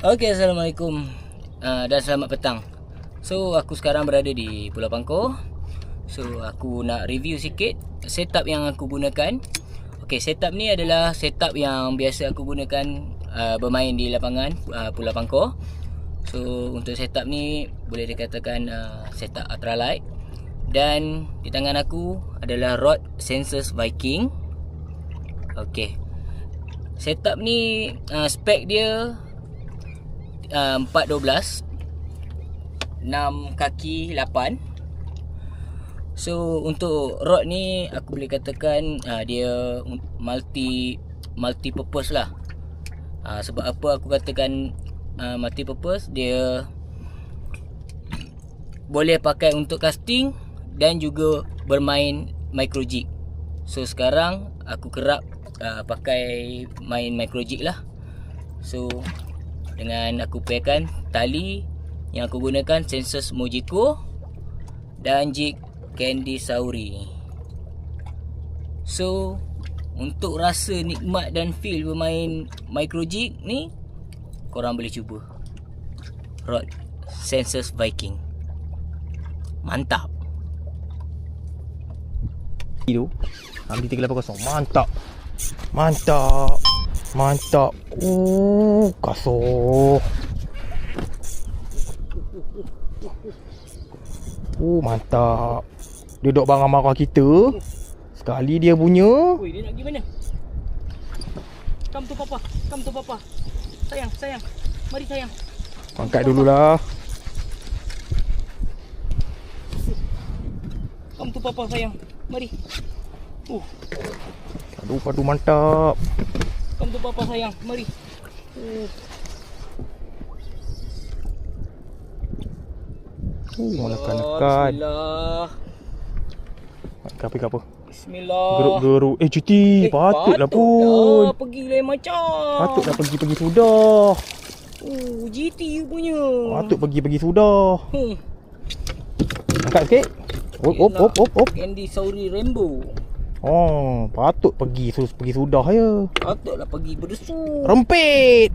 Okey, Assalamualaikum dan selamat petang. So, aku sekarang berada di Pulau Pangkor. So, aku nak review sikit setup yang aku gunakan. Okey, setup ni adalah setup yang biasa aku gunakan bermain di lapangan Pulau Pangkor. So, untuk setup ni boleh dikatakan setup ultralight. Dan di tangan aku adalah rod Sensus Viking. Okey. Setup ni spek dia 412 6 kaki 8. So untuk rod ni aku boleh katakan dia multi purpose lah. Sebab apa aku katakan multi purpose? Dia boleh pakai untuk casting dan juga bermain micro jig. So sekarang aku kerap pakai main micro jig lah. So dengan aku pairkan tali yang aku gunakan Sensus Mojiko dan jig Candy Sauri. So untuk rasa nikmat dan feel bermain micro jig ni, korang boleh cuba rod Sensus Viking. Mantap. Itu ambil 380. Mantap. Mantap. Mantap. Kasar. Mantap. Dia duduk barang marah kita. Sekali dia punya. Oi, dia nak pergi mana? Come to papa. Come to papa. Sayang. Mari sayang. Angkat dululah. Come to papa sayang. Mari. Padu mantap. Come to papa sayang. Mari. Menekan-nekan. Bismillah. Apa? Bismillah. Geruk-geruk. Cuti. Patutlah pun. Pergi lain macam. Patutlah pergi sudah. GT punya. Patut pergi sudah. Angkat sikit. Op. Candy Sauri Rainbow. Patut pergi sudah ya. Patutlah pergi berdesu. Rempit.